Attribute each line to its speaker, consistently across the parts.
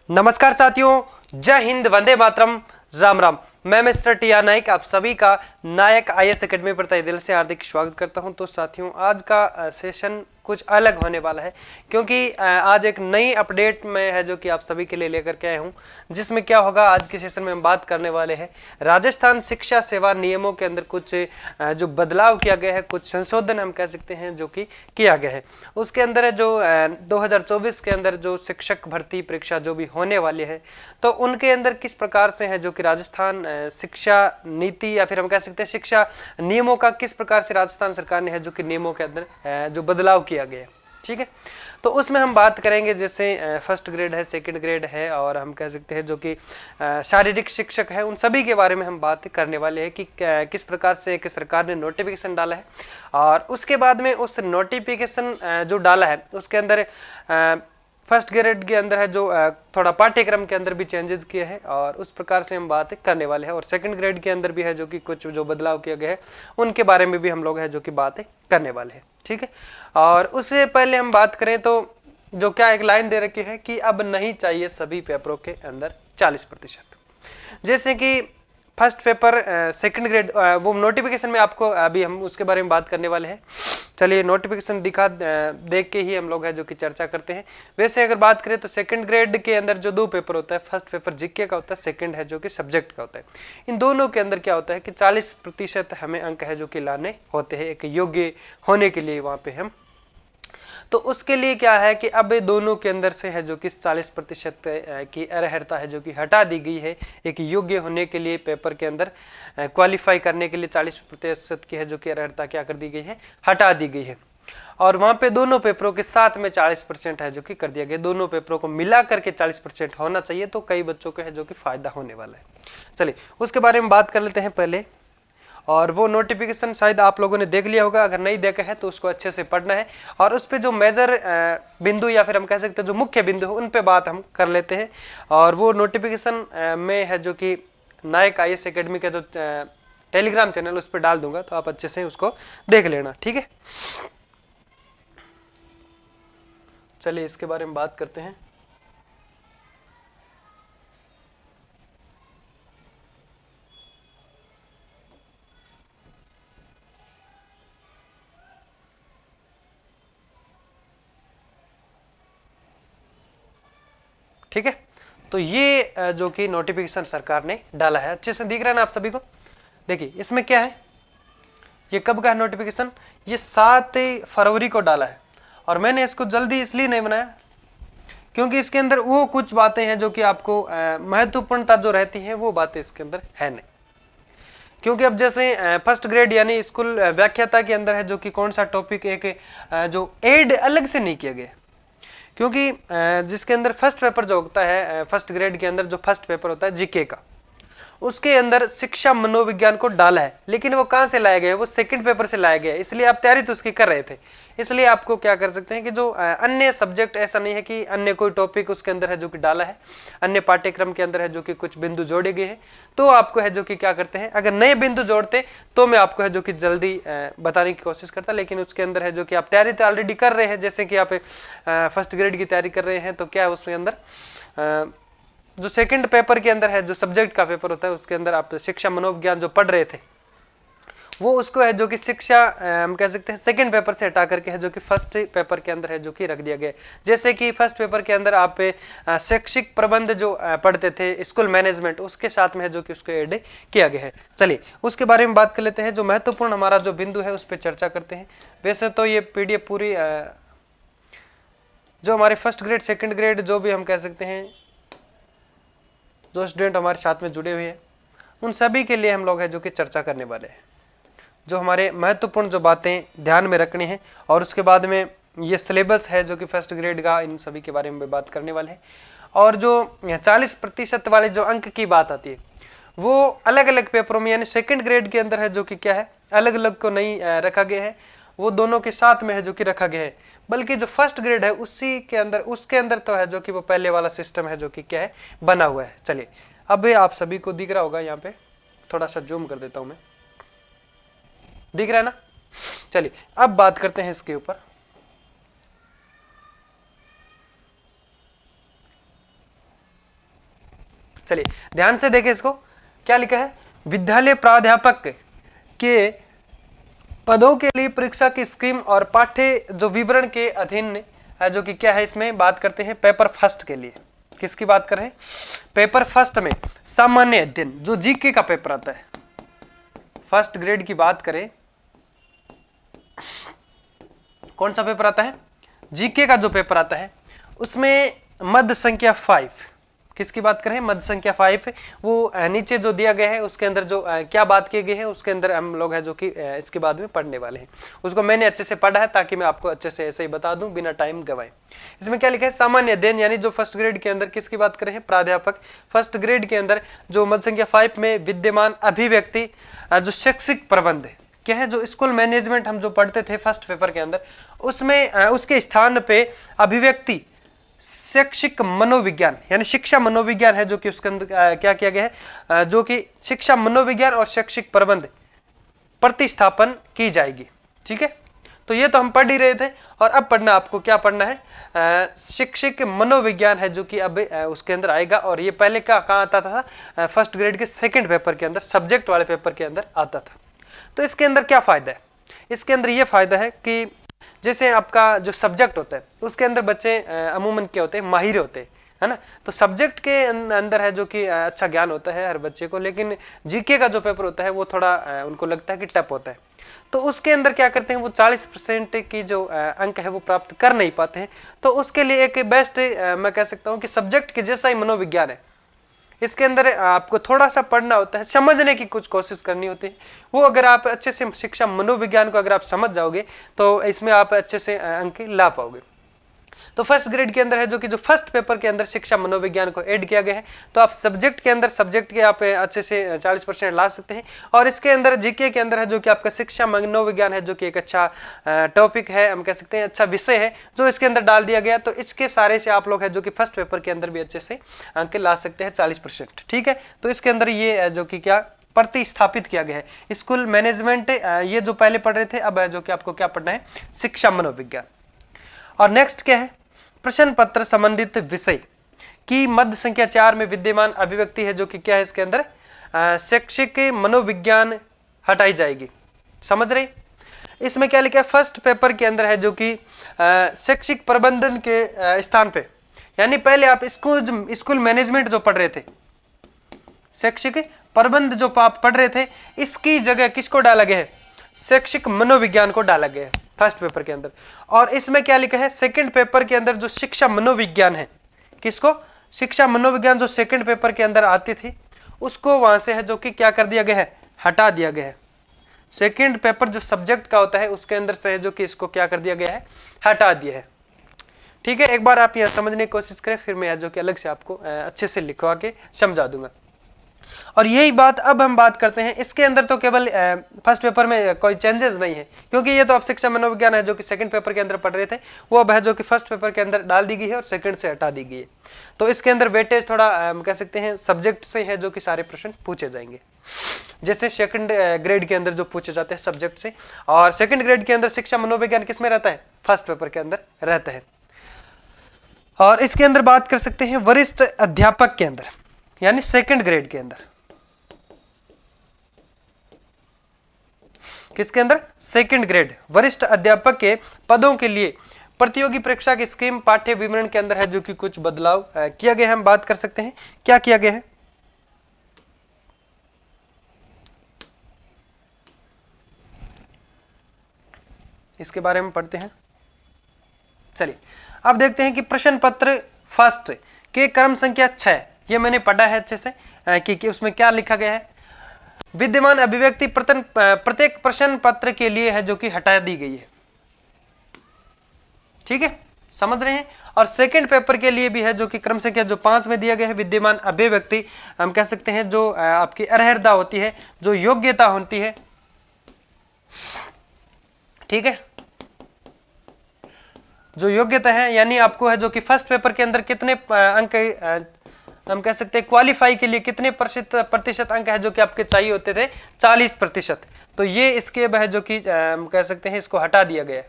Speaker 1: नमस्कार साथियों, जय हिंद, वंदे मातरम, राम राम। मैं मिस्टर टी.आर. नाइक आप सभी का नायक आईएएस एकेडमी पर तहे दिल से हार्दिक स्वागत करता हूं। तो साथियों, आज का सेशन कुछ अलग होने वाला है क्योंकि आज एक नई अपडेट में है जो कि आप सभी के लिए लेकर के आया हूं, जिसमें क्या होगा आज के सेशन में हम बात करने वाले हैं राजस्थान शिक्षा सेवा नियमों के अंदर कुछ जो बदलाव किया गया है, कुछ संशोधन हम कह सकते हैं जो कि किया गया है। उसके अंदर है जो 2024 के अंदर जो शिक्षक भर्ती परीक्षा जो भी होने वाली है, तो उनके अंदर किस प्रकार से है जो कि राजस्थान शिक्षा नीति या फिर हम कह सकते हैं शिक्षा नियमों का किस प्रकार से राजस्थान सरकार ने है जो कि नियमों के अंदर जो बदलाव किया गया। ठीक है, तो उसमें हम बात करेंगे जैसे फर्स्ट ग्रेड है, सेकंड ग्रेड है और हम कह सकते हैं जो कि शारीरिक शिक्षक है, उन सभी के बारे में हम बात करने वाले हैं कि किस प्रकार से एक सरकार ने नोटिफिकेशन डाला है और उसके बाद में उस नोटिफिकेशन जो डाला है उसके अंदर फर्स्ट ग्रेड के अंदर है जो थोड़ा पाठ्यक्रम के अंदर भी चेंजेस किए हैं और उस प्रकार से हम बात करने वाले हैं। और सेकंड ग्रेड के अंदर भी है जो कि कुछ जो बदलाव किया गया है उनके बारे में भी हम लोग है जो कि बातें करने वाले हैं। ठीक है, और उससे पहले हम बात करें तो जो क्या एक लाइन दे रखी है कि अब नहीं चाहिए सभी पेपरों के अंदर 40%। जैसे कि फर्स्ट पेपर सेकंड ग्रेड वो नोटिफिकेशन में आपको अभी हम उसके बारे में बात करने वाले हैं। चलिए नोटिफिकेशन देख के ही हम लोग है जो कि चर्चा करते हैं। वैसे अगर बात करें तो सेकंड ग्रेड के अंदर जो दो पेपर होता है, फर्स्ट पेपर जीके का होता है, सेकंड है जो कि सब्जेक्ट का होता है। इन दोनों के अंदर क्या होता है कि 40% हमें अंक है जो कि लाने होते हैं एक योग्य होने के लिए वहां पे हम। तो उसके लिए क्या है कि अब दोनों के अंदर से है जो कि 40% की अर्हता है जो कि हटा दी गई है। एक योग्य होने के लिए पेपर के अंदर क्वालिफाई करने के लिए 40% की है जो कि अर्हता क्या कर दी गई है, हटा दी गई है। और वहां पे दोनों पेपरों के साथ में 40% है जो कि कर दिया गया। दोनों पेपरों को मिला करके 40% होना चाहिए, तो कई बच्चों को है जो कि फायदा होने वाला है। चलिए उसके बारे में बात कर लेते हैं पहले। और वो नोटिफिकेशन शायद आप लोगों ने देख लिया होगा, अगर नहीं देखा है तो उसको अच्छे से पढ़ना है और उस पर जो मेजर बिंदु या फिर हम कह सकते हैं जो मुख्य बिंदु है उन पे बात हम कर लेते हैं। और वो नोटिफिकेशन में है जो कि नायक आईएएस एकेडमी का जो टेलीग्राम चैनल उस पर डाल दूंगा, तो आप अच्छे से उसको देख लेना। ठीक है, चलिए इसके बारे में बात करते हैं। ठीक है, तो ये जो कि नोटिफिकेशन सरकार ने डाला है, अच्छे से दिख रहा है ना आप सभी को। देखिए इसमें क्या है, ये कब का है नोटिफिकेशन, ये 7 फरवरी को डाला है। और मैंने इसको जल्दी इसलिए नहीं बनाया क्योंकि इसके अंदर वो कुछ बातें हैं जो कि आपको महत्वपूर्णता जो रहती है वो बातें इसके अंदर है नहीं। क्योंकि अब जैसे फर्स्ट ग्रेड यानी स्कूल व्याख्याता के अंदर है जो कि कौन सा टॉपिक एक जो एड अलग से नहीं किया गया, क्योंकि जिसके अंदर फर्स्ट पेपर जो होता है फर्स्ट ग्रेड के अंदर जो फर्स्ट पेपर होता है जीके का, उसके अंदर शिक्षा मनोविज्ञान को डाला है, लेकिन वो कहां से लाया गया है, वो सेकंड पेपर से लाया गया है। इसलिए आप तैयारी तो उसकी कर रहे थे, इसलिए आपको क्या कर सकते हैं कि जो अन्य सब्जेक्ट, ऐसा नहीं है कि अन्य कोई टॉपिक उसके अंदर है जो कि डाला है, अन्य पाठ्यक्रम के अंदर है जो कि कुछ बिंदु जोड़े गए हैं, तो आपको है जो कि क्या करते हैं, अगर नए बिंदु जोड़ते तो मैं आपको है जो कि जल्दी बताने की कोशिश करता, लेकिन उसके अंदर है जो कि आप तैयारी तो ऑलरेडी कर रहे हैं। जैसे कि आप फर्स्ट ग्रेड की तैयारी कर रहे हैं, तो क्या है उसके अंदर जो सेकंड पेपर के अंदर है जो सब्जेक्ट का पेपर होता है उसके अंदर आप शिक्षा मनोविज्ञान जो पढ़ रहे थे वो उसको है जो कि शिक्षा हम कह सकते हैं सेकंड पेपर से हटा करके है जो कि फर्स्ट पेपर के अंदर है जो कि रख दिया गया। जैसे कि फर्स्ट पेपर के अंदर आप शैक्षिक प्रबंध जो पढ़ते थे, स्कूल मैनेजमेंट, उसके साथ में है जो कि उसको ऐड किया गया है। चलिए उसके बारे में बात कर लेते हैं। जो महत्वपूर्ण हमारा जो बिंदु है उस पर चर्चा करते हैं। वैसे तो ये पीडीएफ पूरी जो हमारे फर्स्ट ग्रेड सेकेंड ग्रेड जो भी हम कह सकते हैं जो स्टूडेंट हमारे साथ में जुड़े हुए हैं उन सभी के लिए हम लोग है जो कि चर्चा करने वाले हैं, जो हमारे महत्वपूर्ण जो बातें ध्यान में रखनी है। और उसके बाद में ये सिलेबस है जो कि फर्स्ट ग्रेड का, इन सभी के बारे में बात करने वाले हैं। और जो 40% वाले जो अंक की बात आती है वो अलग अलग पेपरों में यानी सेकंड ग्रेड के अंदर है जो कि क्या है अलग अलग को नहीं रखा गया है, वो दोनों के साथ में है जो कि रखा गया है। बल्कि जो फर्स्ट ग्रेड है उसी के अंदर उसके अंदर तो है जो कि वो पहले वाला सिस्टम है जो कि क्या है बना हुआ है। चलिए अब आप सभी को दिख रहा होगा, यहाँ पे थोड़ा सा जूम कर देता हूं मैं, दिख रहा है ना। चलिए अब बात करते हैं इसके ऊपर। चलिए ध्यान से देखें इसको, क्या लिखा है, विद्यालय प्राध्यापक के पदों के लिए परीक्षा की स्कीम और पाठ्य जो विवरण के अधीन जो कि क्या है, इसमें बात करते हैं पेपर फर्स्ट के लिए। किसकी बात कर रहे हैं, पेपर फर्स्ट में सामान्य अध्ययन जो जीके का पेपर आता है, फर्स्ट ग्रेड की बात करें, कौन सा पेपर आता है, जीके का जो पेपर आता है, उसमें मद संख्या 5, किसकी बात करें, मद संख्या 5, वो नीचे जो दिया गया है उसके अंदर जो क्या बात की गई है उसके अंदर हम लोग है जो कि इसके बाद में पढ़ने वाले हैं। उसको मैंने अच्छे से पढ़ा है ताकि मैं आपको अच्छे से ऐसे ही बता दूं बिना टाइम गवाए। इसमें क्या लिखा है, सामान्य अध्ययन यानी जो फर्स्ट ग्रेड के अंदर किसकी बात करें, प्राध्यापक, फर्स्ट ग्रेड के अंदर जो मद संख्या 5 में विद्यमान अभिव्यक्ति जो शैक्षिक प्रबंध क्या है, जो स्कूल मैनेजमेंट हम जो पढ़ते थे फर्स्ट पेपर के अंदर, उसमें उसके स्थान पे अभिव्यक्ति शैक्षिक मनोविज्ञान यानी शिक्षा मनोविज्ञान है जो कि उसके अंदर क्या किया गया है, जो कि शिक्षा मनोविज्ञान और शैक्षिक प्रबंध प्रतिस्थापन की जाएगी। ठीक है, तो ये तो हम पढ़ ही रहे थे और अब पढ़ना आपको क्या पढ़ना है, शिक्षक मनोविज्ञान है जो कि अब उसके अंदर आएगा। और ये पहले कहाँ आता था, फर्स्ट ग्रेड के सेकंड पेपर के अंदर, सब्जेक्ट वाले पेपर के अंदर आता था। तो इसके अंदर क्या फायदा है, इसके अंदर ये फायदा है कि जैसे आपका जो सब्जेक्ट होता है उसके अंदर बच्चे अमूमन क्या होते हैं, माहिर होते हैं, है ना। तो सब्जेक्ट के अंदर है जो कि अच्छा ज्ञान होता है हर बच्चे को, लेकिन जीके का जो पेपर होता है वो थोड़ा उनको लगता है कि टफ होता है। तो उसके अंदर क्या करते हैं, वो 40% की जो अंक है वो प्राप्त कर नहीं पाते हैं। तो उसके लिए एक बेस्ट मैं कह सकता हूँ कि सब्जेक्ट के जैसा ही मनोविज्ञान है, इसके अंदर आपको थोड़ा सा पढ़ना होता है, समझने की कुछ कोशिश करनी होती है। वो अगर आप अच्छे से शिक्षा मनोविज्ञान को अगर आप समझ जाओगे तो इसमें आप अच्छे से अंक ला पाओगे। तो फर्स्ट ग्रेड के अंदर है जो कि जो फर्स्ट पेपर के अंदर शिक्षा मनोविज्ञान को ऐड किया गया है, तो आप सब्जेक्ट के अंदर सब्जेक्ट के आप अच्छे से 40% ला सकते हैं। और इसके अंदर जीके के अंदर है जो कि आपका शिक्षा मनोविज्ञान है जो कि एक अच्छा टॉपिक है, हम कह सकते हैं अच्छा विषय है जो इसके अंदर डाल दिया गया। तो इसके सारे से आप लोग है जो कि फर्स्ट पेपर के अंदर भी अच्छे से अंक ला सकते हैं 40%। ठीक है, तो इसके अंदर ये जो कि क्या प्रतिस्थापित किया गया है स्कूल मैनेजमेंट, ये जो पहले पढ़ रहे थे, अब जो कि आपको क्या पढ़ना है, शिक्षा मनोविज्ञान। और नेक्स्ट क्या है, प्रश्न पत्र संबंधित विषय की मद संख्या 4 में विद्यमान अभिव्यक्ति है जो कि क्या है, इसके अंदर शैक्षिक मनोविज्ञान हटाई जाएगी। समझ रहे, इसमें क्या लिखा है, फर्स्ट पेपर के अंदर है जो कि शैक्षिक प्रबंधन के स्थान पे, यानी पहले आप स्कूल मैनेजमेंट जो पढ़ रहे थे, शैक्षिक प्रबंध जो आप पढ़ रहे थे, इसकी जगह किसको डाला गया है, शैक्षिक मनोविज्ञान को डाला गया है फर्स्ट पेपर के अंदर। और इसमें क्या लिखा है, सेकंड पेपर के अंदर जो शिक्षा मनोविज्ञान है, किसको, शिक्षा मनोविज्ञान जो सेकंड पेपर के अंदर आती थी उसको वहां से है जो कि क्या कर दिया गया है, हटा दिया गया है। सेकंड पेपर जो सब्जेक्ट का होता है उसके अंदर से है जो कि इसको क्या कर दिया गया है, हटा दिया है। ठीक है, एक बार आप यह समझने की कोशिश करें, फिर मैं जो कि अलग से आपको अच्छे से लिखवा के समझा दूंगा। और यही बात अब हम बात करते हैं, इसके अंदर तो केवल फर्स्ट पेपर में कोई चेंजेस नहीं है, क्योंकि ये तो आप शिक्षा मनोविज्ञान है जो कि सेकंड पेपर के अंदर पढ़ रहे थे, वो अब है जो कि फर्स्ट पेपर के अंदर डाल दी गई है और सेकंड से हटा दी गई है। तो इसके अंदर वेटेज थोड़ा हम कह सकते हैं सब्जेक्ट से है जो कि सारे प्रश्न पूछे जाएंगे, जैसे सेकंड ग्रेड के अंदर जो पूछे जाते हैं सब्जेक्ट से, और सेकंड ग्रेड के अंदर शिक्षा मनोविज्ञान किस में रहता है, फर्स्ट पेपर के अंदर रहता है। और इसके अंदर बात कर सकते हैं वरिष्ठ अध्यापक के अंदर, यानी सेकंड ग्रेड के अंदर, किसके अंदर, सेकंड ग्रेड वरिष्ठ अध्यापक के पदों के लिए प्रतियोगी परीक्षा की स्कीम पाठ्य विवरण के अंदर है जो कि कुछ बदलाव किया गया है। हम बात कर सकते हैं क्या किया गया है, इसके बारे में पढ़ते हैं। चलिए अब देखते हैं कि प्रश्न पत्र फर्स्ट के क्रम संख्या 6, ये मैंने पढ़ा है अच्छे से कि उसमें क्या लिखा गया है, विद्यमान अभिव्यक्ति प्रत्येक प्रश्न पत्र के लिए है जो कि हटा दी गई है। ठीक है, समझ रहे हैं। और सेकंड पेपर के लिए भी है जो कि क्रम संख्या जो 5 में दिया गया है, विद्यमान अभिव्यक्ति हम कह सकते हैं जो आपकी अर्हता होती है, जो योग्यता होती है। ठीक है, जो योग्यता है यानी आपको है जो कि फर्स्ट पेपर के अंदर कितने अंक हम कह सकते हैं क्वालिफाई के लिए कितने प्रतिशत अंक है जो कि आपके चाहिए होते थे, 40%। तो ये इसके है जो कि हम कह सकते हैं इसको हटा दिया गया,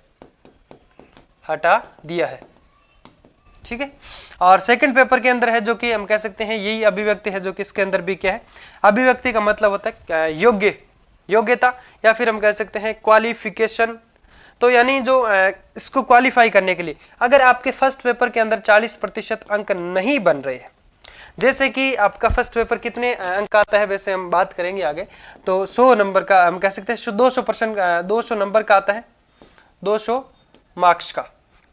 Speaker 1: हटा दिया है। ठीक है। और सेकंड पेपर के अंदर है जो कि हम कह सकते हैं यही अभिव्यक्ति है जो कि इसके अंदर भी क्या है, अभिव्यक्ति का मतलब होता है योग्यता या फिर हम कह सकते हैं क्वालिफिकेशन। तो यानी जो इसको क्वालिफाई करने के लिए अगर आपके फर्स्ट पेपर के अंदर 40% अंक नहीं बन रहे हैं, जैसे कि आपका फर्स्ट पेपर कितने अंक आता है वैसे हम बात करेंगे आगे, तो 100 नंबर का हम कह सकते हैं 200 नंबर का आता है, 200 मार्क्स का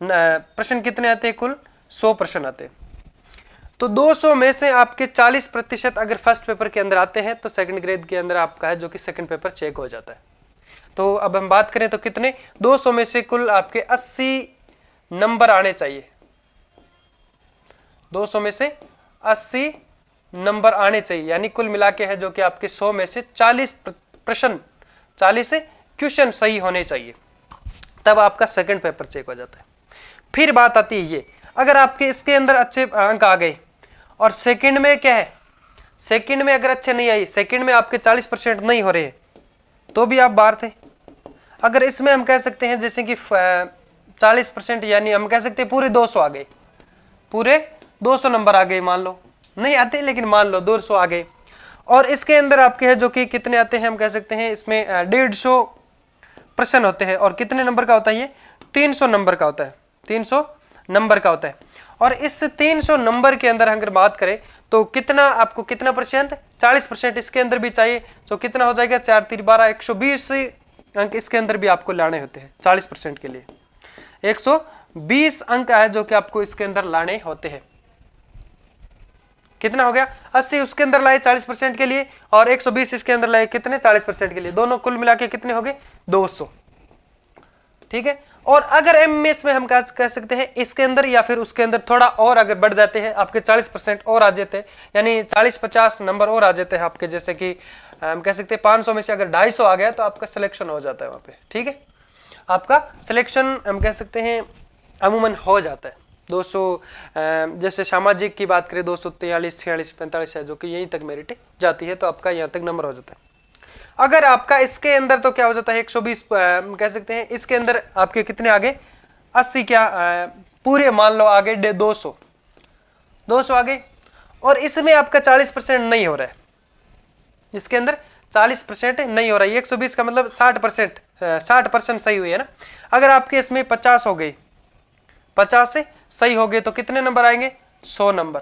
Speaker 1: प्रश्न कितने आते हैं, कुल 100 प्रश्न आते हैं। तो 200 में से आपके 40% अगर फर्स्ट पेपर के अंदर आते हैं तो सेकंड ग्रेड के अंदर आपका है जो कि सेकंड पेपर चेक हो जाता है। तो अब हम बात करें तो कितने, 200 में से कुल आपके 80 नंबर आने चाहिए, 200 में से 80 नंबर आने चाहिए, यानी कुल मिला के है जो कि आपके 100 में से 40 प्रश्न 40 क्वेश्चन सही होने चाहिए, तब आपका सेकंड पेपर चेक हो जाता है। फिर बात आती है ये, अगर आपके इसके अंदर अच्छे अंक आ गए और सेकंड में क्या है, सेकंड में अगर अच्छे नहीं आई, सेकंड में आपके 40% नहीं हो रहे तो भी आप बाहर थे। अगर इसमें हम कह सकते हैं जैसे कि 40% यानी हम कह सकते हैं पूरे 200 आ गए, पूरे 200 नंबर आ गए, मान लो नहीं आते लेकिन मान लो 200 आ गए, और इसके अंदर आपके है जो कि कितने आते हैं, हम कह सकते हैं इसमें 150 प्रश्न होते हैं, और कितने नंबर का होता है ये, 300 नंबर का होता है, 300 नंबर का होता है। और इस 300 नंबर के अंदर अगर बात करें तो कितना आपको कितना परसेंट, 40% इसके अंदर भी चाहिए, तो कितना हो जाएगा 4 3 12 120 अंक इसके अंदर भी आपको लाने होते हैं 40% के लिए, 120 अंक है जो कि आपको इसके अंदर लाने होते हैं। कितना हो गया, 80 उसके अंदर लाए 40% के लिए और 120 इसके अंदर लाए कितने, 40% के लिए, दोनों कुल मिला के कितने हो गए 200। ठीक है। और अगर एमएस में हम कह सकते हैं इसके अंदर या फिर उसके अंदर थोड़ा और अगर बढ़ जाते हैं, आपके 40% और आ जाते हैं, यानी 40-50 नंबर और आ जाते हैं आपके, जैसे कि हम कह सकते हैं 500 में से अगर 250 आ गया तो आपका सिलेक्शन हो जाता है वहां पे। ठीक है, आपका सिलेक्शन हम कह सकते हैं अमूमन हो जाता है। 200 जैसे सामाजिक की बात करें 243 46 45 है जो कि यहीं तक मेरिट जाती है, तो आपका यहाँ तक नंबर हो जाता है। अगर आपका इसके अंदर तो क्या हो जाता है 120 कह सकते हैं, इसके अंदर आपके कितने आगे 80 क्या पूरे मान लो आगे 200 आगे, और इसमें आपका 40% नहीं हो रहा है, इसके अंदर 40% नहीं हो रहा है, 120 का मतलब 60% सही हुई है ना। अगर आपके इसमें 50 हो गई, 50 से सही हो गए तो कितने नंबर आएंगे 100 नंबर,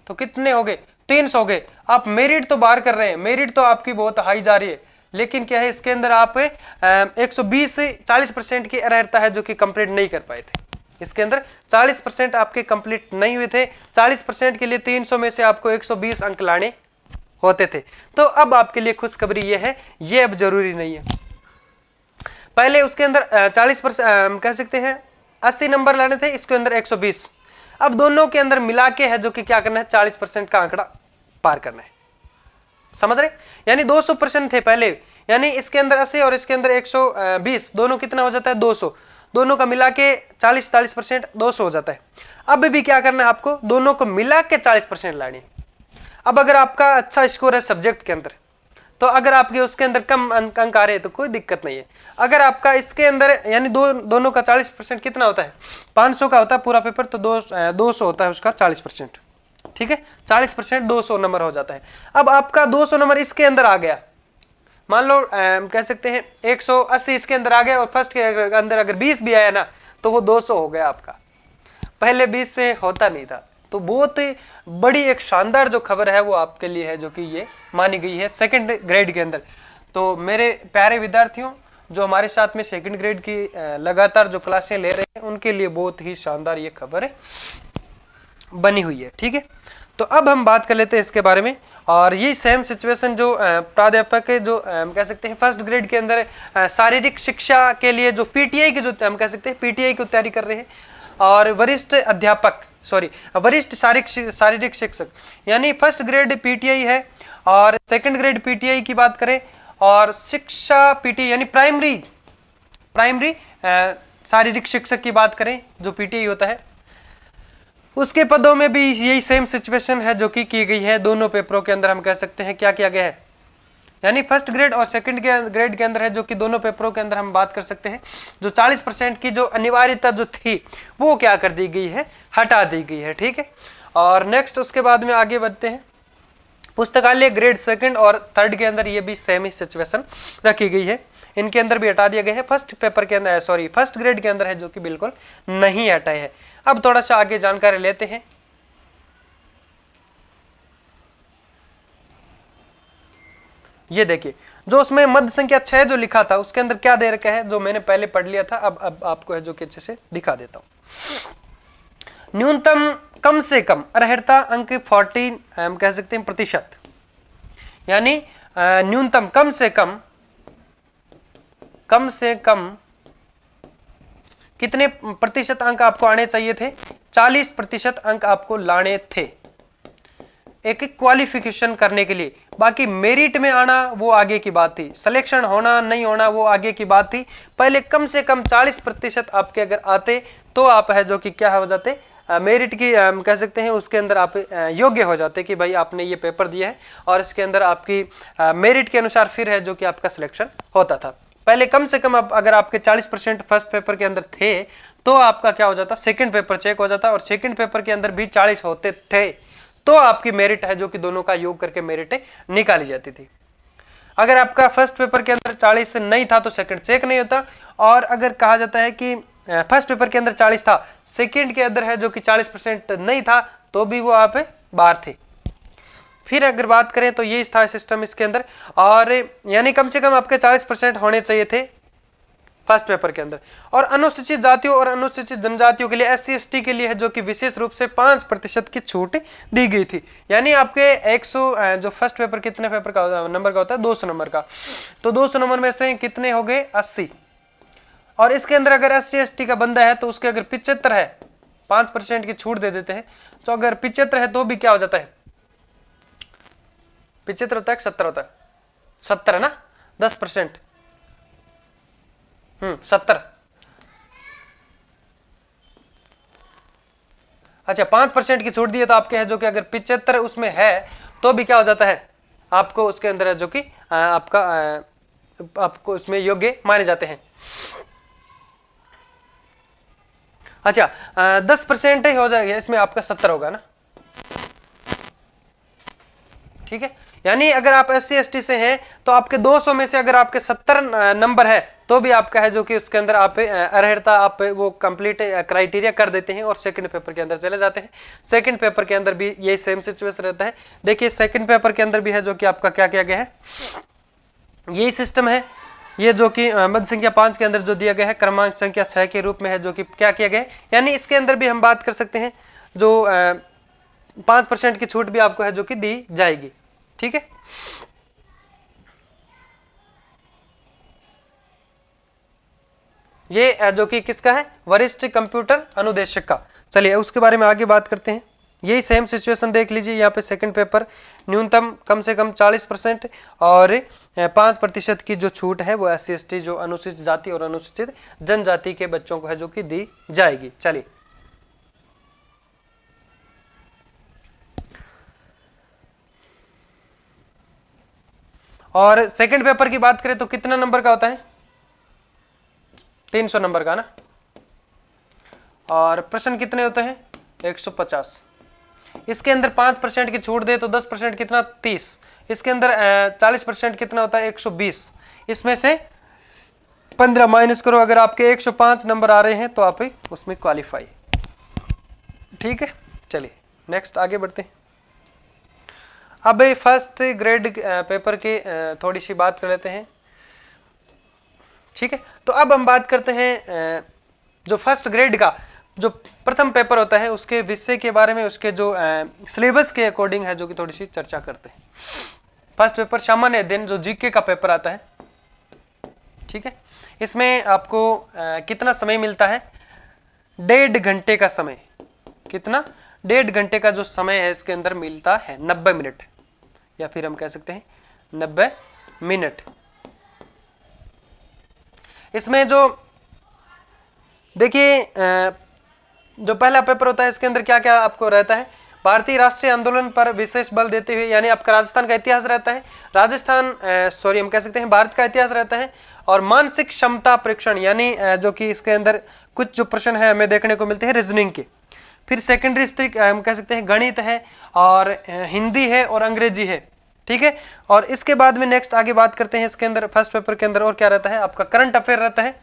Speaker 1: तो कितने हो गए 300 हो गए। आप मेरिट तो बाहर कर रहे हैं, मेरिट तो आपकी बहुत हाई जा रही है, लेकिन क्या है इसके अंदर आप 120 से 40% की रहता है जो कि कंप्लीट नहीं कर पाए थे। इसके अंदर 40% आपके कंप्लीट नहीं हुए थे, 40% के लिए 300 में से आपको 120 अंक लाने होते थे। तो अब आपके लिए खुशखबरी ये है, ये अब जरूरी नहीं है। पहले उसके अंदर 40% कह सकते हैं 80 नंबर लाने थे, इसके अंदर 120, अब दोनों के अंदर मिला के है जो कि क्या करना है 40% का आंकड़ा पार करना है, समझ रहे। यानी 200% थे पहले, यानी इसके अंदर 80 और इसके अंदर 120, दोनों कितना हो जाता है 200, दोनों का मिला के 40% 200 हो जाता है। अब भी क्या करना है आपको, दोनों को मिला के 40% लानी है। अब अगर आपका अच्छा स्कोर है सब्जेक्ट के अंदर, तो अगर आपके उसके अंदर कम अंक आ रहे हैं तो कोई दिक्कत नहीं है। अगर आपका इसके अंदर यानी दोनों का 40% कितना होता है, 500 का होता है पूरा पेपर, तो 200 होता है उसका 40%। ठीक है, 40% 200 नंबर हो जाता है। अब आपका 200 नंबर इसके अंदर आ गया, मान लो कह सकते हैं 180 इसके अंदर आ गया, और फर्स्ट के अंदर अगर 20 भी आया ना तो वो 200 हो गया आपका, पहले 20 से होता नहीं था। तो बहुत बड़ी एक शानदार जो खबर है वो आपके लिए है जो कि ये मानी गई है सेकंड ग्रेड के अंदर। तो मेरे प्यारे विद्यार्थियों जो हमारे साथ में सेकंड ग्रेड की लगातार जो क्लासें ले रहे हैं उनके लिए बहुत ही शानदार ये खबर बनी हुई है। ठीक है, तो अब हम बात कर लेते हैं इसके बारे में। और ये सेम सिचुएशन जो प्राध्यापक जो कह सकते हैं फर्स्ट ग्रेड के अंदर शारीरिक शिक्षा के लिए जो पीटीआई की जो हम कह सकते हैं पीटीआई की तैयारी कर रहे हैं, और वरिष्ठ शारीरिक शिक्षक, यानी फर्स्ट ग्रेड पीटीआई है, और सेकंड ग्रेड पीटीआई की बात करें, और शिक्षा पीटीआई यानी प्राइमरी शारीरिक शिक्षक की बात करें जो पीटीआई होता है, उसके पदों में भी यही सेम सिचुएशन है जो कि की गई है। दोनों पेपरों के अंदर हम कह सकते हैं क्या किया गया है, यानी फर्स्ट ग्रेड और सेकंड ग्रेड के अंदर है जो कि दोनों पेपरों के अंदर हम बात कर सकते हैं, जो 40% की जो अनिवार्यता जो थी वो क्या कर दी गई है, हटा दी गई है। ठीक है, और नेक्स्ट उसके बाद में आगे बढ़ते हैं। पुस्तकालय ग्रेड सेकंड और थर्ड के अंदर ये भी सेम ही सिचुएशन रखी गई है, इनके अंदर भी हटा दिया गया है। फर्स्ट पेपर के अंदर फर्स्ट ग्रेड के अंदर है जो कि बिल्कुल नहीं हटाए है। अब थोड़ा सा आगे जानकारी लेते हैं। ये देखिए, जो उसमें मध्य संख्या 6 जो लिखा था उसके अंदर क्या दे रखा है, जो मैंने पहले पढ़ लिया था, अब आपको है जो कि अच्छे से दिखा देता हूं। न्यूनतम कम से कम अर्हता अंक 40 हम कह सकते हैं प्रतिशत, यानी न्यूनतम कम से कम कितने प्रतिशत अंक आपको आने चाहिए थे, 40% अंक आपको लाने थे एक क्वालिफिकेशन करने के लिए। बाकी मेरिट में आना वो आगे की बात थी, सिलेक्शन होना नहीं होना वो आगे की बात थी। पहले कम से कम 40% आपके अगर आते तो आप है जो कि क्या हो जाते, मेरिट की कह सकते हैं उसके अंदर आप योग्य हो जाते कि भाई आपने ये पेपर दिया है और इसके अंदर आपकी मेरिट के अनुसार फिर है जो कि आपका सिलेक्शन होता था। पहले कम से कम अगर आपके 40% फर्स्ट पेपर के अंदर थे तो आपका क्या हो जाता, सेकंड पेपर चेक हो जाता, और सेकंड पेपर के अंदर भी 40 होते थे तो आपकी मेरिट है जो कि दोनों का योग करके मेरिट निकाली जाती थी। अगर आपका फर्स्ट पेपर के अंदर 40 नहीं था तो सेकंड चेक नहीं होता, और अगर कहा जाता है कि फर्स्ट पेपर के अंदर 40 था, सेकंड के अंदर है जो कि 40% नहीं था, तो भी वो आप बाहर थे। फिर अगर बात करें तो ये था सिस्टम इसके अंदर, और यानी कम से कम आपके 40% होने चाहिए थे फर्स्ट पेपर के अंदर। और अनुसूचित जातियों और अनुसूचित जनजातियों के लिए SC ST के लिए है जो कि विशेष रूप से 5% की छूट दी गई थी। यानी आपके 100 जो फर्स्ट पेपर कितने पेपर का नंबर का होता है, 200 नंबर का, तो 200 नंबर में से कितने हो गए, 80। और इसके अंदर अगर SC ST का बंदा है तो उसके अगर 75 है, 5% की छूट दे देते हैं, तो अगर 75 है तो भी क्या हो जाता है, 75 होता है 70 होता है, 70 है ना, 10%, 70। अच्छा, 5% की छूट दी है तो आपके है जो कि अगर 75 उसमें है तो भी क्या हो जाता है, आपको उसके अंदर है जो कि आपको उसमें योग्य माने जाते हैं। अच्छा, 10% ही हो जाएगा, इसमें आपका 70 होगा ना। ठीक है, यानी अगर आप SC ST से हैं तो आपके 200 में से अगर आपके 70 नंबर है तो भी आपका है जो कि उसके अंदर आप अर्हता आप वो कंप्लीट क्राइटेरिया कर देते हैं और सेकंड पेपर के अंदर चले जाते हैं। सेकंड पेपर के अंदर भी यही सेम सिचुएशन रहता है। देखिए सेकंड पेपर के अंदर भी है जो कि आपका क्या किया गया है, यही सिस्टम है। ये जो कि मध्य संख्या 5 के अंदर जो दिया गया है क्रमांक संख्या 6 के रूप में है जो कि क्या किया गया है, यानी इसके अंदर भी हम बात कर सकते हैं जो 5% की छूट भी आपको है जो कि दी जाएगी। ठीक है, ये जो कि किसका है, वरिष्ठ कंप्यूटर अनुदेशक का। चलिए उसके बारे में आगे बात करते हैं। यही सेम सिचुएशन देख लीजिए, यहाँ पे सेकंड पेपर न्यूनतम कम से कम 40% और 5% की जो छूट है वो SC ST जो अनुसूचित जाति और अनुसूचित जनजाति के बच्चों को है जो कि दी जाएगी। चलिए और सेकंड पेपर की बात करें तो कितना नंबर का होता है, 300 नंबर का ना, और प्रश्न कितने होते हैं, 150। इसके अंदर 5% की छूट दे तो 10% कितना, 30। इसके अंदर 40% कितना होता है, 120। इसमें से 15 माइनस करो, अगर आपके 105 नंबर आ रहे हैं तो आप उसमें क्वालिफाई। ठीक है, चलिए नेक्स्ट आगे बढ़ते हैं। अब फर्स्ट ग्रेड पेपर की थोड़ी सी बात कर लेते हैं। ठीक है, तो अब हम बात करते हैं जो फर्स्ट ग्रेड का जो प्रथम पेपर होता है उसके विषय के बारे में, उसके जो सिलेबस के अकॉर्डिंग है जो कि थोड़ी सी चर्चा करते हैं। फर्स्ट पेपर सामान्य दिन जो GK का पेपर आता है। ठीक है, इसमें आपको कितना समय मिलता है, 1.5 घंटे का समय। कितना, 1.5 घंटे का जो समय है इसके अंदर मिलता है, 90 मिनट, या फिर हम कह सकते हैं 90 मिनट। इसमें जो देखिए जो पहला पेपर होता है इसके अंदर क्या क्या आपको रहता है, भारतीय राष्ट्रीय आंदोलन पर विशेष बल देते हुए, यानी आपका राजस्थान का इतिहास रहता है, हम कह सकते हैं भारत का इतिहास रहता है। और मानसिक क्षमता परीक्षण, यानी जो कि इसके अंदर कुछ जो प्रश्न है हमें देखने को मिलते हैं रीजनिंग के। फिर सेकेंडरी स्त्रीक हम कह सकते हैं गणित है, और हिंदी है, और अंग्रेजी है, ठीक है। और इसके बाद में नेक्स्ट आगे बात करते हैं इसके अंदर फर्स्ट पेपर के अंदर और क्या रहता है, आपका करंट अफेयर रहता है,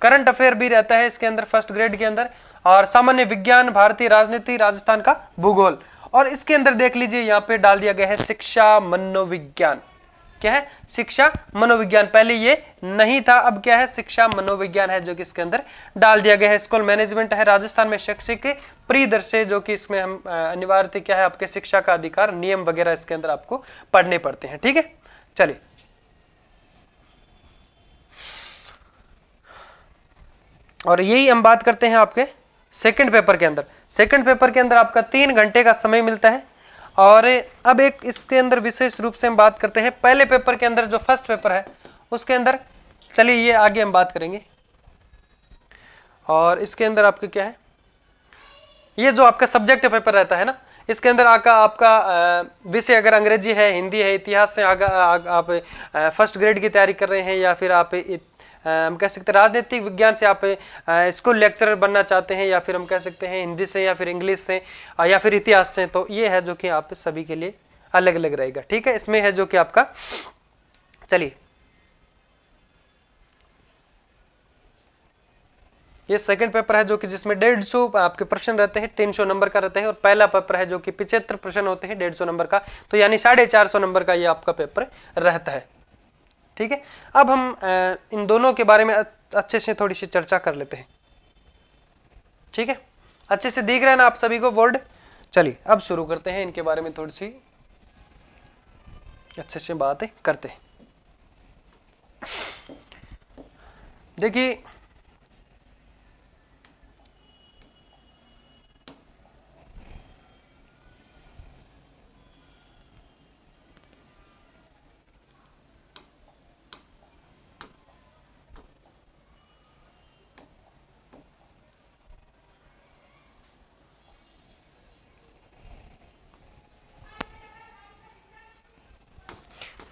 Speaker 1: करंट अफेयर भी रहता है इसके अंदर फर्स्ट ग्रेड के अंदर। और सामान्य विज्ञान, भारतीय राजनीति, राजस्थान का भूगोल। और इसके अंदर देख लीजिए यहाँ पे डाल दिया गया है शिक्षा मनोविज्ञान। क्या है, शिक्षा मनोविज्ञान। पहले ये नहीं था, अब क्या है, शिक्षा मनोविज्ञान है जो कि इसके अंदर डाल दिया गया है। स्कूल मैनेजमेंट है, राजस्थान में शैक्षिक परिदृश्य, जो कि इसमें हम अनिवार्य क्या है, आपके शिक्षा का अधिकार, नियम वगैरह इसके अंदर आपको पढ़ने पड़ते हैं, ठीक है। चलिए और यही हम बात करते हैं आपके सेकंड पेपर के अंदर। सेकंड पेपर के अंदर आपका 3 घंटे का समय मिलता है। और अब एक इसके अंदर विशेष रूप से हम बात करते हैं पहले पेपर के अंदर, जो फर्स्ट पेपर है उसके अंदर, चलिए ये आगे हम बात करेंगे। और इसके अंदर आपके क्या है, ये जो आपका सब्जेक्ट पेपर रहता है ना, इसके अंदर आपका विषय अगर अंग्रेजी है, हिंदी है, इतिहास से आप फर्स्ट ग्रेड की तैयारी कर रहे हैं, या फिर आप हम कह सकते हैं राजनीतिक विज्ञान से आप स्कूल लेक्चरर बनना चाहते हैं, या फिर हम कह सकते हैं हिंदी से, या फिर इंग्लिश से, या फिर इतिहास से, तो ये है जो कि आप सभी के लिए अलग अलग रहेगा, ठीक है। इसमें है जो कि आपका, चलिए ये सेकंड पेपर है जो कि जिसमें 150 आपके प्रश्न रहते हैं, 300 नंबर का रहता है। और पहला पेपर है जो कि 75 प्रश्न होते हैं, 150 नंबर का, तो यानी 450 नंबर का ये आपका पेपर रहता है, ठीक है। अब हम इन दोनों के बारे में अच्छे से थोड़ी सी चर्चा कर लेते हैं, ठीक है। अच्छे से दिख रहा है ना आप सभी को बोर्ड। चलिए अब शुरू करते हैं, इनके बारे में थोड़ी सी अच्छे से बातें करते हैं। देखिए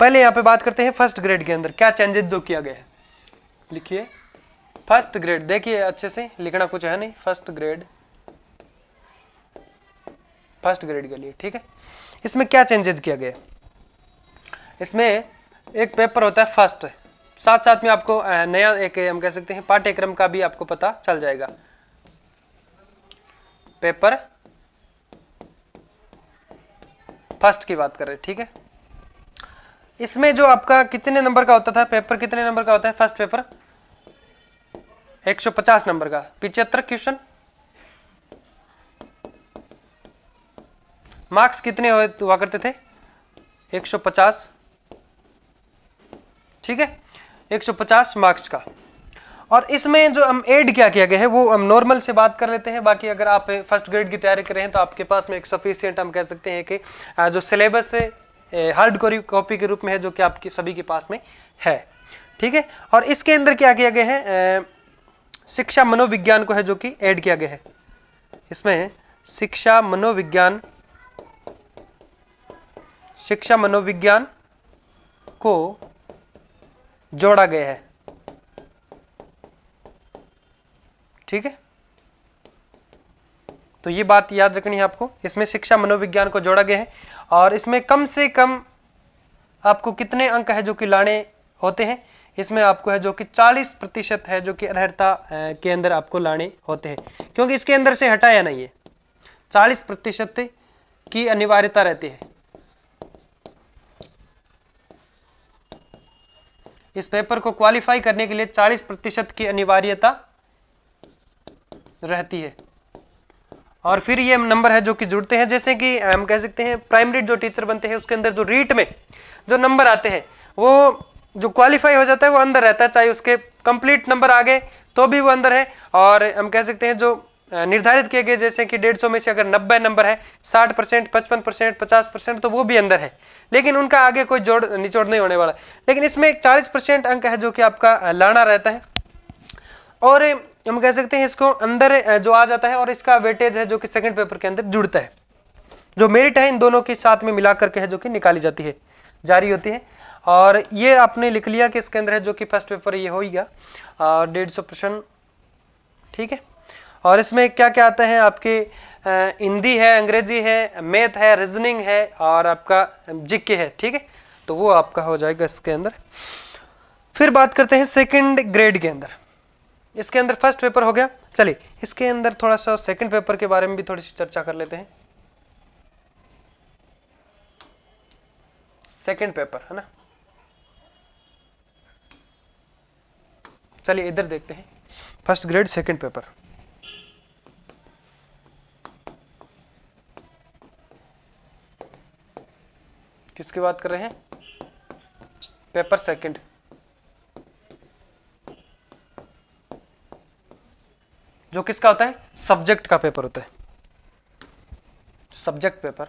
Speaker 1: पहले यहाँ पे बात करते हैं फर्स्ट ग्रेड के अंदर क्या चेंजेस जो किया गया है। लिखिए फर्स्ट ग्रेड, देखिए अच्छे से लिखना, कुछ है नहीं, फर्स्ट ग्रेड के लिए, ठीक है। इसमें क्या चेंजेस किया गया, इसमें एक पेपर होता है फर्स्ट, साथ साथ में आपको नया एक हम कह सकते हैं पाठ्यक्रम का भी आपको पता चल जाएगा। पेपर फर्स्ट की बात कर रहे हैं, ठीक है। इसमें जो आपका कितने नंबर का होता था पेपर, कितने नंबर का होता है फर्स्ट पेपर, 150 नंबर का, 75 क्वेश्चन, मार्क्स कितने हुआ करते थे, 150, ठीक है, 150 मार्क्स का। और इसमें जो हम ऐड क्या किया गया है वो हम नॉर्मल से बात कर लेते हैं। बाकी अगर आप फर्स्ट ग्रेड की तैयारी कर रहे हैं तो आपके पास में एक सफिशिएंट हम कह सकते हैं कि जो सिलेबस है हार्ड कॉपी के रूप में है, जो कि आपके सभी के पास में है, ठीक है। और इसके अंदर क्या किया गया है, शिक्षा मनोविज्ञान को है जो कि ऐड किया गया है। इसमें शिक्षा मनोविज्ञान को जोड़ा गया है, ठीक है। तो ये बात याद रखनी है आपको, इसमें शिक्षा मनोविज्ञान को जोड़ा गया है। और इसमें कम से कम आपको कितने अंक है जो कि लाने होते हैं, इसमें आपको है जो कि 40% है जो कि अर्हता के अंदर आपको लाने होते हैं, क्योंकि इसके अंदर से हटाया नहीं है, 40% की अनिवार्यता रहती है। इस पेपर को क्वालिफाई करने के लिए 40% की अनिवार्यता रहती है। और फिर ये नंबर है जो कि जुड़ते हैं, जैसे कि हम कह सकते हैं प्राइमरी जो टीचर बनते हैं उसके अंदर जो रीट में जो नंबर आते हैं वो जो क्वालिफाई हो जाता है वो अंदर रहता है, चाहे उसके कंप्लीट नंबर आ गए तो भी वो अंदर है। और हम कह सकते हैं जो निर्धारित किए गए, जैसे कि 150 में से अगर 90 नंबर है, 60%, 55%, 50%, तो वो भी अंदर है, लेकिन उनका आगे कोई जोड़ निचोड़ नहीं होने वाला। लेकिन इसमें एक 40% अंक है जो कि आपका लाना रहता है। और हम कह सकते हैं इसको अंदर जो आ जाता है और इसका वेटेज है जो कि सेकंड पेपर के अंदर जुड़ता है। जो मेरिट है इन दोनों के साथ में मिला करके है जो कि निकाली जाती है, जारी होती है। और ये आपने लिख लिया कि इसके अंदर है जो कि फर्स्ट पेपर ये हो ही गया 150 प्रश्न, ठीक है। और इसमें क्या क्या आता है आपके, हिंदी है, अंग्रेजी है, मैथ है, रीजनिंग है और आपका जीके है, ठीक है। तो वो आपका हो जाएगा इसके अंदर। फिर बात करते हैं सेकंड ग्रेड के अंदर। इसके अंदर फर्स्ट पेपर हो गया, चलिए इसके अंदर थोड़ा सा सेकंड पेपर के बारे में भी थोड़ी सी चर्चा कर लेते हैं। सेकंड पेपर है ना, चलिए इधर देखते हैं फर्स्ट ग्रेड सेकंड पेपर। किसकी बात कर रहे हैं? Paper second. जो किसका होता है? सब्जेक्ट का पेपर होता है, सब्जेक्ट पेपर।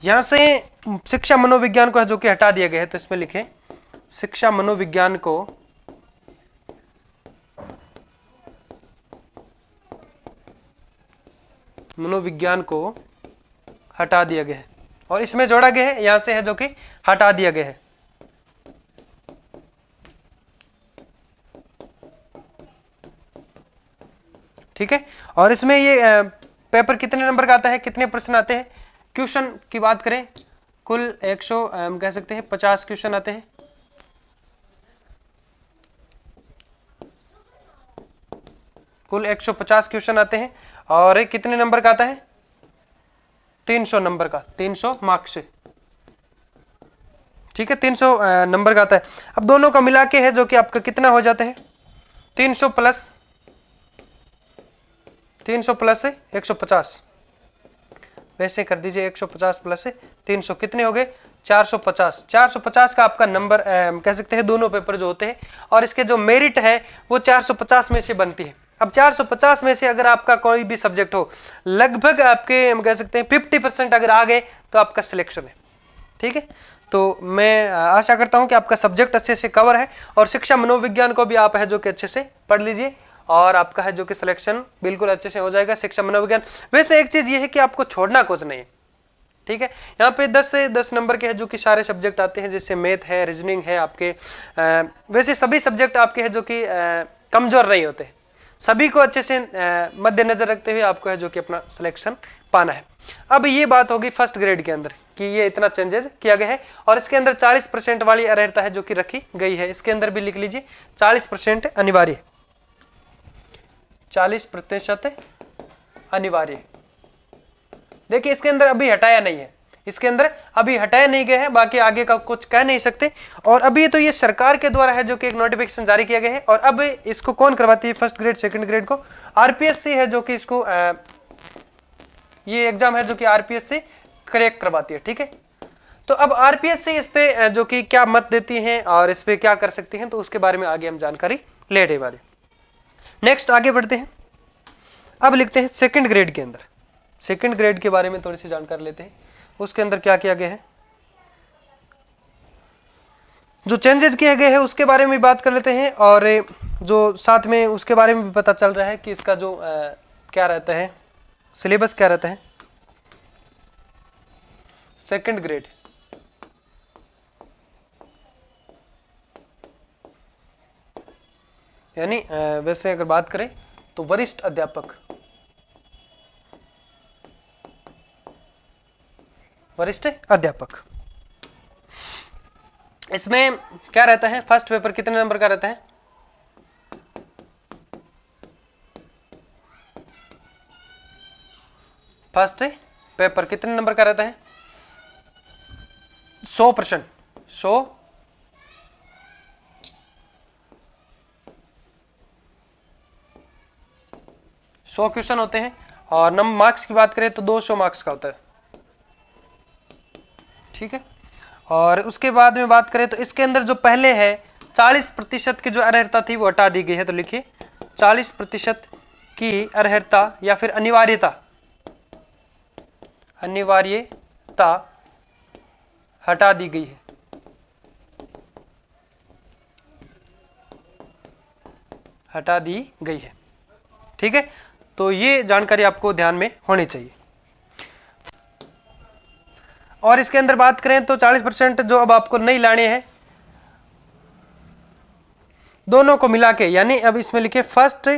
Speaker 1: यहां से शिक्षा मनोविज्ञान को है जो कि हटा दिया गया है, तो इसमें लिखें शिक्षा मनोविज्ञान को हटा दिया गया है और इसमें जोड़ा गया है, यहां से है जो कि हटा दिया गया है। ठीक है। और इसमें ये पेपर कितने नंबर का आता है, कितने प्रश्न आते हैं? क्वेश्चन की बात करें, कुल 100 हम कह सकते हैं 50 क्वेश्चन आते हैं। कुल 150 क्वेश्चन आते हैं और कितने नंबर का आता है? 300 नंबर का, 300 मार्क्स से, ठीक है। 300 नंबर का आता है। अब दोनों का मिला के है जो कि आपका कितना हो जाता है? 300 प्लस 150, वैसे कर दीजिए 150 प्लस 300 कितने हो गए? 450। 450 का आपका नंबर कह सकते हैं दोनों पेपर जो होते हैं, और इसके जो मेरिट है वो 450 में से बनती है। अब 450 में से अगर आपका कोई भी सब्जेक्ट हो, लगभग आपके हम कह सकते हैं 50% अगर आ गए तो आपका सिलेक्शन है, ठीक है। तो मैं आशा करता हूं कि आपका सब्जेक्ट अच्छे से कवर है और शिक्षा मनोविज्ञान को भी आप है जो कि अच्छे से पढ़ लीजिए और आपका है जो कि सिलेक्शन बिल्कुल अच्छे से हो जाएगा शिक्षा मनोविज्ञान। वैसे एक चीज ये है कि आपको छोड़ना कुछ नहीं है, ठीक है। यहाँ पे 10 से 10 नंबर के है जो कि सारे सब्जेक्ट आते हैं, जैसे मैथ है, रीजनिंग है आपके। वैसे सभी सब्जेक्ट आपके है जो कि कमजोर नहीं होते, सभी को अच्छे से मद्देनजर रखते हुए आपको है जो कि अपना सिलेक्शन पाना है। अब ये बात होगी फर्स्ट ग्रेड के अंदर कि ये इतना चेंजेस किया गया है और इसके अंदर 40% वाली अर्हता है जो कि रखी गई है। इसके अंदर भी लिख लीजिए 40% अनिवार्य, 40% अनिवार्य। देखिए इसके अंदर अभी हटाया नहीं है, इसके अंदर अभी हटाया नहीं गया है, बाकी आगे का कुछ कह नहीं सकते। और अभी तो ये सरकार के द्वारा है जो कि एक नोटिफिकेशन जारी किया गया है और अब इसको कौन करवाती है? फर्स्ट ग्रेड सेकंड ग्रेड को आरपीएससी है जो कि इसको ये एग्जाम है जो कि आरपीएससी करेक्ट करवाती है, ठीक है। तो अब आरपीएससी इस पे जो कि क्या मत देती है और इस पे क्या कर सकती हैं, तो उसके बारे में आगे हम जानकारी लेने वाले। नेक्स्ट आगे बढ़ते हैं, अब लिखते हैं सेकंड ग्रेड के अंदर। सेकंड ग्रेड के बारे में थोड़ी सी जानकारी लेते हैं, उसके अंदर क्या किया गया है, जो चेंजेस किए गए हैं उसके बारे में बात कर लेते हैं और जो साथ में उसके बारे में भी पता चल रहा है कि इसका जो क्या रहता है, सिलेबस क्या रहता है सेकंड ग्रेड। यानी वैसे अगर बात करें तो वरिष्ठ अध्यापक, इसमें क्या रहता है? फर्स्ट पेपर कितने नंबर का रहता है? फर्स्ट पेपर कितने नंबर का रहता है? 100%, 100 क्वेश्चन होते हैं और नंबर मार्क्स की बात करें तो 200 मार्क्स का होता है, ठीक है। और उसके बाद में बात करें तो इसके अंदर जो पहले है 40% की जो अर्हता थी वो हटा दी गई है, तो लिखिए 40% की अर्हता या फिर अनिवार्यता हटा दी गई है। हटा दी गई है। ठीक है, तो ये जानकारी आपको ध्यान में होनी चाहिए। और इसके अंदर बात करें तो 40% जो अब आपको नहीं लाने हैं, दोनों को मिला के, यानी अब इसमें लिखे first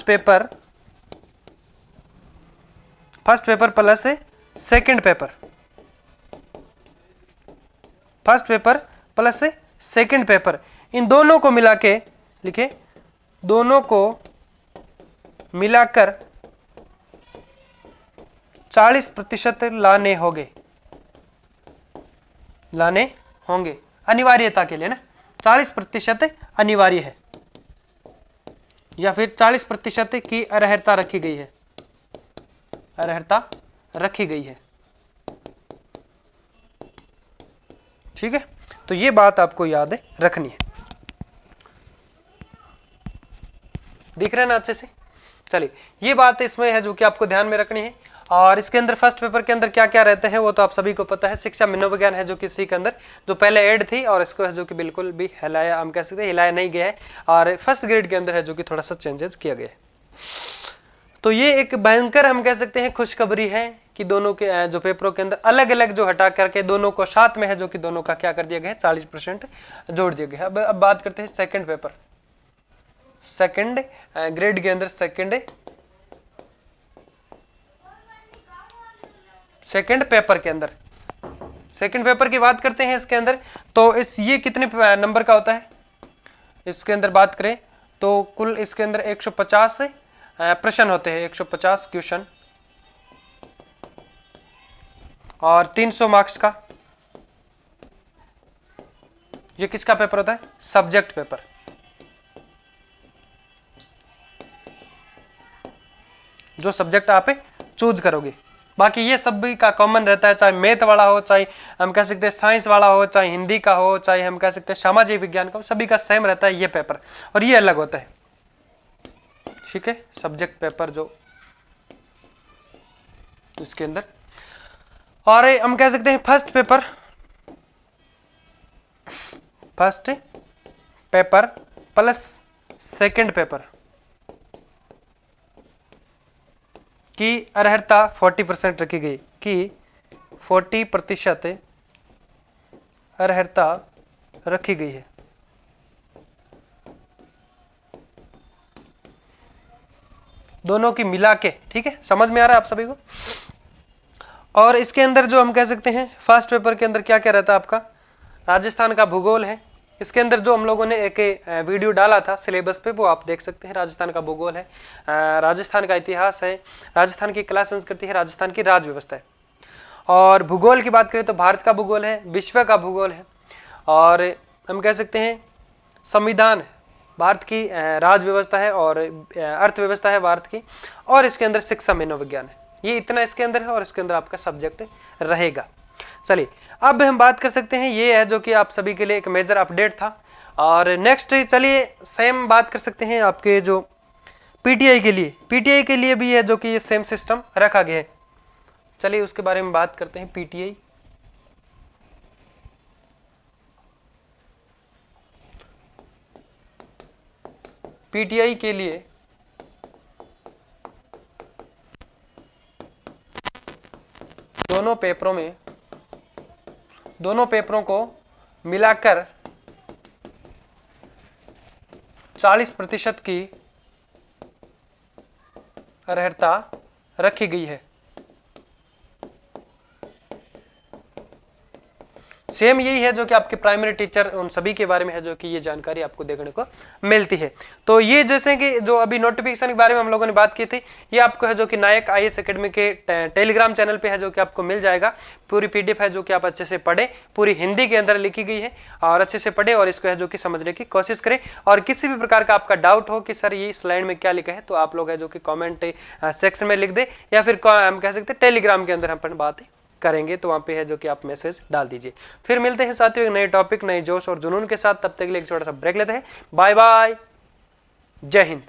Speaker 1: paper plus second paper, first paper plus second paper, इन दोनों को मिला के लिखे, दोनों को मिलाकर 40% लाने होंगे अनिवार्यता के लिए ना, 40% अनिवार्य है, या फिर 40% की अर्हता रखी गई है, अर्हता रखी गई है। ठीक है, तो ये बात आपको याद रखनी है। दिख रहा है ना अच्छे से? चलिए, ये बात इसमें है जो कि आपको ध्यान में रखनी है। और इसके अंदर फर्स्ट पेपर के अंदर क्या क्या रहते हैं वो तो आप सभी को पता है। शिक्षा मनोविज्ञान है जो कि इसी के अंदर जो पहले ऐड थी, और इसको है जो कि बिल्कुल भी हिलाया, हम कह सकते हैं हिलाया नहीं गया है, और फर्स्ट ग्रेड के अंदर है जो कि थोड़ा सा चेंजेस किया गया है। तो ये एक भयंकर हम कह सकते हैं खुशखबरी है कि दोनों के जो पेपरों के अंदर अलग अलग जो हटा करके दोनों को साथ में है जो कि दोनों का क्या कर दिया गया है, 40% जोड़ दिया गया है। अब बात करते हैं सेकंड पेपर, सेकंड ग्रेड के अंदर सेकंड पेपर के अंदर, सेकंड पेपर की बात करते हैं इसके अंदर, तो ये कितने नंबर का होता है इसके अंदर बात करें तो कुल इसके अंदर 150 प्रश्न होते हैं, 150 क्वेश्चन, और 300 मार्क्स का ये किसका पेपर होता है, सब्जेक्ट पेपर। जो सब्जेक्ट आप चूज करोगे, बाकी ये सभी का कॉमन रहता है, चाहे मैथ वाला हो, चाहे हम कह सकते हैं साइंस वाला हो, चाहे हिंदी का हो, चाहे हम कह सकते हैं सामाजिक विज्ञान का हो, सभी का सेम रहता है ये पेपर, और ये अलग होता है। ठीक है, सब्जेक्ट पेपर जो इसके अंदर, और हम कह सकते हैं first paper plus second paper की अर्हता 40% रखी गई, कि 40% अर्हता रखी गई है। दोनों की मिला के, ठीक है, समझ में आ रहा है आप सभी को। और इसके अंदर जो हम कह सकते हैं फर्स्ट पेपर के अंदर क्या क्या रहता है आपका, राजस्थान का भूगोल है। इसके अंदर जो हम लोगों ने एक वीडियो डाला था सिलेबस पे, वो आप देख सकते हैं। राजस्थान का भूगोल है, राजस्थान का इतिहास है, राजस्थान की कला संस्कृति है, राजस्थान की राज व्यवस्था है। और भूगोल की बात करें तो भारत का भूगोल है, विश्व का भूगोल है, और हम कह सकते हैं संविधान है, भारत की राज व्यवस्था है, और अर्थव्यवस्था है भारत की, और इसके अंदर शिक्षा मनोविज्ञान है। ये इतना इसके अंदर है, और इसके अंदर आपका सब्जेक्ट रहेगा। चलिए, अब हम बात कर सकते हैं, ये है जो कि आप सभी के लिए एक मेजर अपडेट था। और नेक्स्ट चलिए सेम बात कर सकते हैं आपके जो पीटीआई के लिए भी है जो कि ये सेम सिस्टम रखा गया है। चलिए उसके बारे में बात करते हैं। पीटीआई के लिए दोनों पेपरों को मिलाकर 40% की अर्हता रखी गई है। सेम यही है जो कि आपके प्राइमरी टीचर उन सभी के बारे में है जो कि ये जानकारी आपको देखने को मिलती है। तो ये जैसे कि जो अभी नोटिफिकेशन के बारे में हम लोगों ने बात की थी, ये आपको है जो कि नायक आईएएस एकेडमी के टेलीग्राम चैनल पे है जो कि आपको मिल जाएगा। पूरी पीडीएफ है जो कि आप अच्छे से पढ़े, पूरी हिंदी के अंदर लिखी गई है, और अच्छे से पढ़े और इसको है जो कि समझने की कोशिश करें। और किसी भी प्रकार का आपका डाउट हो कि सर ये स्लाइड में क्या लिखा है, तो आप लोग है जो कि कॉमेंट सेक्शन में लिख दे, या फिर हम कह सकते हैं टेलीग्राम के अंदर हम अपन बात करेंगे, तो वहां पे है जो कि आप मैसेज डाल दीजिए। फिर मिलते हैं साथियों एक नए टॉपिक, नए जोश और जुनून के साथ। तब तक के लिए एक छोटा सा ब्रेक लेते हैं। बाय बाय, जय हिंद।